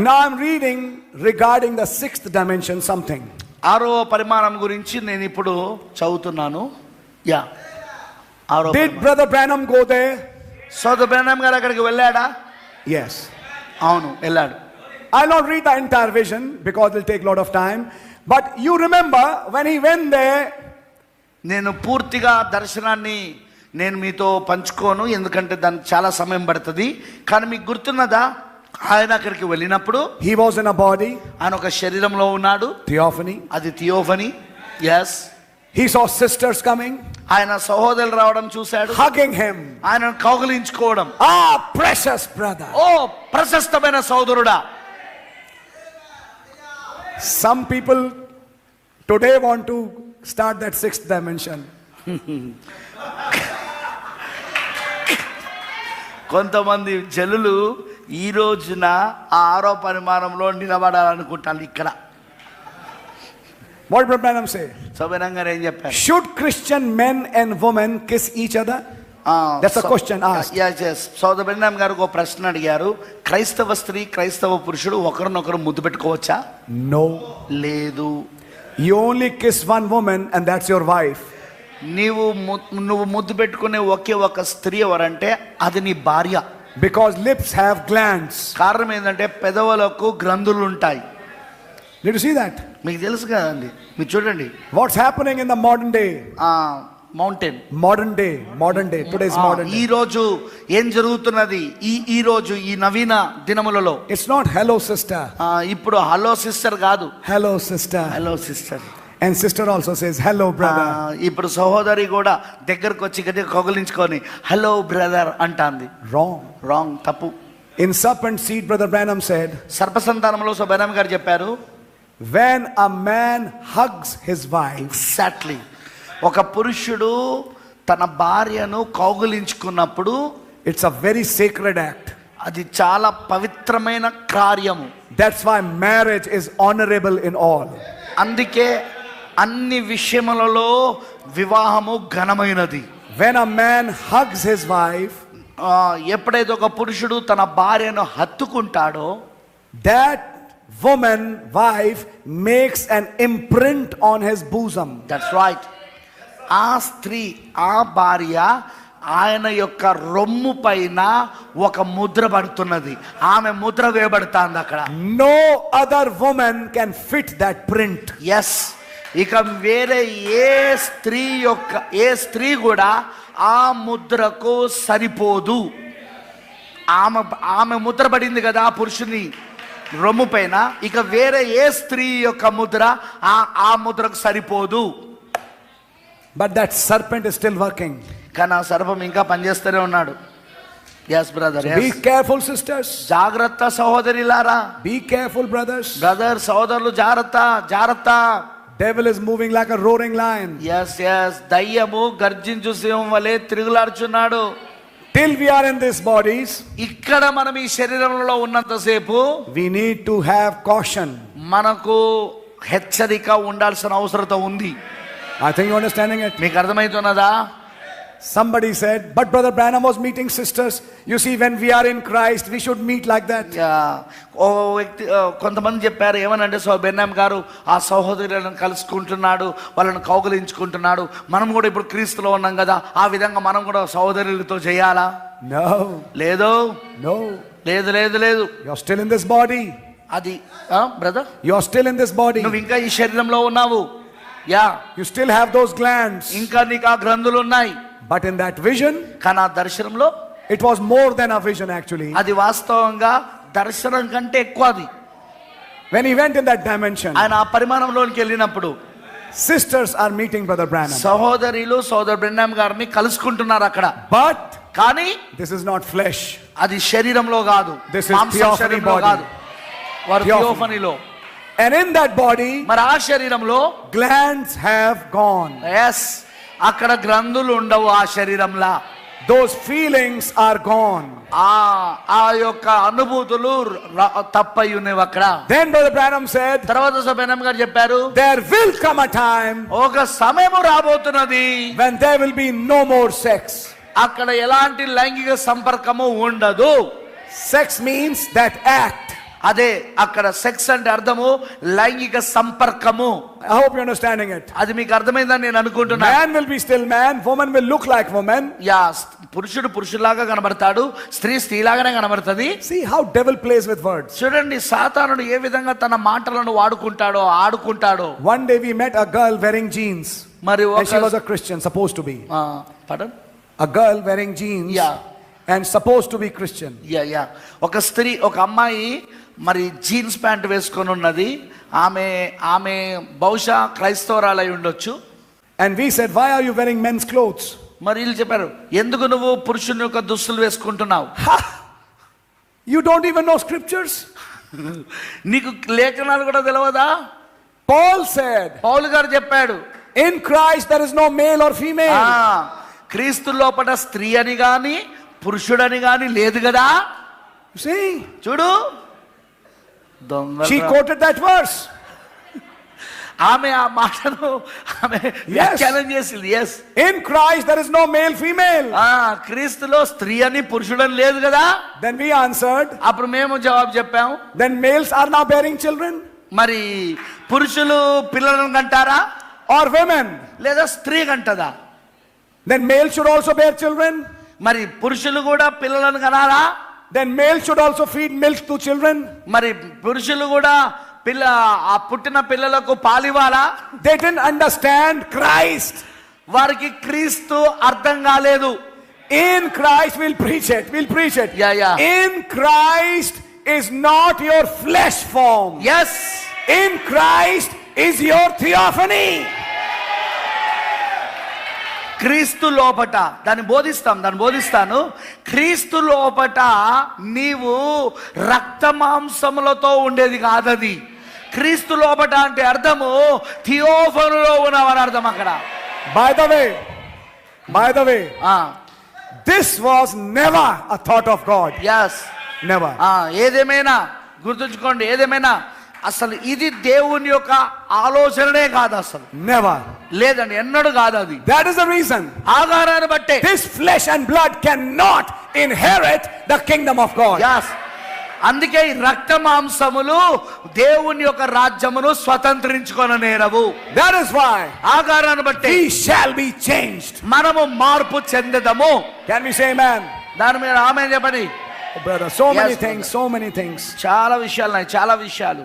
Now I'm reading regarding the sixth dimension something. ఆరవ పరిమాణం గురించి నేను ఇప్పుడు చదువుతున్నాను. Yeah, Did Brother Branham go there? సోదర్ బ్రహ్నం గారు అక్కడికి వెళ్ళాడా? Yes. అవును, వెళ్ళాడు. I'll not read the entire vision because it'll take a lot of time. But you remember when he went there. నేను పూర్తిగా దర్శనాన్ని నేను మీతో పంచుకోను, ఎందుకంటే దానికి చాలా సమయం పడుతుంది. కానీ మీకు గుర్తున్నదా, ఆయన అక్కడికి వెళ్ళినప్పుడు He was in a body. ఆయన ఒక శరీరంలో ఉన్నాడు. Theophany. అది theophany. Yes. He saw sisters coming. ఆయన సహోదరులు రావడం చూశాడు. Hugging him. ఆయన కౌగిలించుకోవడం. Ah, precious brother. ఓ ప్రశస్తమైన సోదరుడా. Some people today want to start that sixth dimension. కొంతమంది జనులు ఈ రోజున ఆ ఆరో పరిమాణంలో నిలబడాలనుకుంటారు. ఇక్కడ What did Branham say? సోబెనం గారు ఏం చెప్పారు? Should Christian men and women kiss each other? That's a question asked. Yes. సోదర్ బ్రహ్నం గారు ఒక ప్రశ్న అడిగారు. క్రైస్తవ స్త్రీ క్రైస్తవ పురుషుడు ఒకరినొకరు ముద్దు పెట్టుకోవచ్చా? No. లేదు. You only kiss one woman and that's your wife. నువ్వు ముద్దు పెట్టుకునే ఒకే ఒక స్త్రీ ఎవరంటే అది నీ భార్య. Because lips have glands. కారణం ఏంటంటే పెదవులకు గ్రంథులు ఉంటాయి. Did you see that? మీకు తెలుసు కదండి, మీరు చూడండి. What's happening in the modern day? Mountain. Modern day. Today's modern day. ఈ రోజు ఏం జరుగుతున్నది? ఈ రోజు ఈ నవీన దినములలో It's not hello sister. ఇప్పుడు హలో సిస్టర్ కాదు, Hello sister. Hello sister. And sister also says hello brother. ఇప్పుడు సహోదరి కూడా దగ్గరకు వచ్చి గట్టిగా కౌగిలించుకొని హలో బ్రదర్ అంటాంది. రాంగ్, తప్పు. In Serpent Seed, Brother Branham said, సర్పసంతానంలో బ్రహ్నం గారు చెప్పారు, when a man hugs his wife, exactly, ఒక పురుషుడు తన భార్యను కౌగిలించుకున్నప్పుడు it's a very sacred act. అది చాలా పవిత్రమైన కార్యము. That's why marriage is honorable in all. అందుకే అన్ని విషయములలో వివాహము ఘనమైనది. When a man hugs his wife, ఎప్పుడైతే ఒక పురుషుడు తన భార్యను హత్తుకుంటాడో, that wife makes an imprint on his bosom. That's right. ఆ స్త్రీ, ఆ భార్య ఆయన యొక్క రొమ్ము పైన ఒక ముద్ర పడుతున్నది. ఆమె ముద్ర వేయబడుతుంది అక్కడ. No other woman can fit that print. Yes. ఇక వేరే ఏ స్త్రీ కూడా ఆ ముద్రకు సరిపోదు. ఆమె ముద్ర పడింది కదా ఆ పురుషుని రొమ్ము పైన, ఇక వేరే ఏ స్త్రీ యొక్క ముద్ర ఆ ముద్రకు సరిపోదు. But that serpent is still working. కానీ ఆ సర్పం ఇంకా పనిచేస్తూనే ఉన్నాడు. Yes brother. Be careful sisters. జాగ్రత్త సహోదరిలారా. Be careful brothers. సహోదరులు జాగ్రత్త. Devil is moving like a roaring lion. Yes. దయ్యము గర్జించు సింహం వలె తిరుగులాడుచున్నాడు. Till we are in these bodies, ఇక్కడ మనం ఈ శరీరంలో ఉన్నంతసేపు we need to have caution. మనకు హెచ్చరిక ఉండాల్సిన అవసరం ఉంది. I think you're understanding it. మీకు అర్థమవుతున్నదా? Somebody said, but Brother Branham was meeting sisters. You see, when we are in Christ, we should meet like that. ఓ వ్యక్తి కొంతమంది చెప్పారు, ఏమనంటే బ్రహ్నం గారు ఆ సహోదరులను కలుసుకుంటున్నాడు, వాళ్ళని కౌగిలించుకుంటున్నాడు. మనం కూడా ఇప్పుడు క్రీస్తులో ఉన్నాం కదా, ఆ విధంగా మనం కూడా సహోదరులతో చేయాలా? No. లేదు. You're still in this body. అది brother, You're still in this body. నువ్వు ఇంకా ఈ శరీరంలో ఉన్నావు. You still have those glands. ఇంకా నీకు ఆ గ్రంథులు ఉన్నాయి. But in that vision, కానీ ఆ దర్శనంలో, it was more than a vision actually. అది వాస్తవంగా దర్శనం కంటే ఎక్కువ. అది when he went in that dimension, ఆయన ఆ పరిమాణంలోకి వెళ్ళినప్పుడు sisters are meeting Brother Branham. సహోదరులు సోదర్ బ్రహ్నం గారిని కలుసుకుంటున్నారు అక్కడ. But కానీ this is not flesh. అది శరీరంలో కాదు, This is theophany body. వారు థియోఫనీలో. And in that body, మరి ఆ శరీరంలో glands have gone. ఎస్. అక్కడ గ్రంథులు ఉండవు ఆ శరీరంలో. Those feelings are gone. ఆ యొక్క అనుభూతులు తప్పై ఉన్నవి అక్కడ. Then Brother Branham said, తర్వాత బ్రహ్నం గారు చెప్పారు, there will come a time, ఒక సమయము రాబోతున్నది, when there will be no more sex. అక్కడ ఎలాంటి లైంగిక సంపర్కము ఉండదు. Sex means that act. అదే అక్కడ సెక్స్ అంటే అర్థము లైంగిక సంపర్కము. I hope you're understanding it. అది మీకు అర్థమైందని నేను అనుకుంటున్నా. Man will be still man, woman will look like woman. Yeah, పురుషుడు పురుషులాగా కనబడతాడు, స్త్రీ స్త్రీలాగానే కనబడుతుంది. See how devil plays with words. చూడండి సాతానుడు ఏ విధంగా తన మాటలను వాడుకుంటాడో ఆడుకుంటాడో. One day we met a girl wearing jeans. మరి And she was a Christian, supposed to be. pardon? A girl wearing jeans. Yeah. And supposed to be Christian. Yeah ఒక స్త్రీ, ఒక అమ్మాయి మరి జీన్స్ ప్యాంట్ వేసుకొని ఉన్నది. ఆమె బహుశా క్రైస్తవరాలై ఉండొచ్చు. And we said, why are you wearing men's clothes? మరి వీళ్ళు చెప్పారు, ఎందుకు నువ్వు పురుషుని యొక్క దుస్తులు వేసుకుంటున్నావు? You don't even know scriptures? నీకు లేఖనాలు కూడా తెలియదా? Paul said, పౌలు గారు చెప్పాడు, in Christ there is no male or female. క్రీస్తు లోపల స్త్రీ అని గాని పురుషుడని గాని లేదు కదా. See? చూడు, She quoted that verse. ఆమె ఆ మాటను ఆమె వ్యాఖ్యానం చేసింది. yes, in Christ there is no male female. క్రీస్తులో స్త్రీ అని పురుషుడని లేదు కదా. Then we answered, అప్పుడు మేము జవాబు చెప్పాము, then males are now bearing children, మరి పురుషులు పిల్లలను కంటారా or women? లేదా స్త్రీ కంటదా? Then males should also bear children. మరి పురుషులు కూడా పిల్లలను కనాలా? Then males should also feed milk to children. మరి పురుషులు కూడా ఆ పుట్టిన పిల్లలకు పాలివ్వాలా? They didn't understand Christ. వారికి క్రీస్తు అర్థం కాలేదు. In Christ we'll preach it. Yeah. In Christ is not your flesh form. yes, In Christ is your theophany. క్రీస్తు లోపట దాన్ని బోధిస్తాను. క్రీస్తు లోపట నీవు రక్త మాంసములతో ఉండేది కాదది. క్రీస్తు లోపట అంటే అర్థము థియోఫనులో ఉన్నవని అర్థం అక్కడ. By the way, this was never a thought of God. yes, Never. ఏదేమైనా గుర్తుంచుకోండి, ఏదేమైనా అసలు ఇది దేవుని యొక్క ఆలోచననే కాదు, అసలు Never. లేదండి, ఎన్నడూ కాదు అది. That is the reason. ఆధారాన్ని బట్టే This flesh and blood cannot inherit the kingdom of God. yes, అందుకే ఈ రక్త మాంసములు దేవుని యొక్క రాజ్యమును స్వతంత్రించుకొననేరవు. That is why ఆధారాన్ని బట్టి we shall be changed. మనము మార్పు చెందదము. Can we say amen? దాని మీద ఆమేన్ చెప్పండి. Brother, so Yes, many brother. things. చాలా విషయాలు.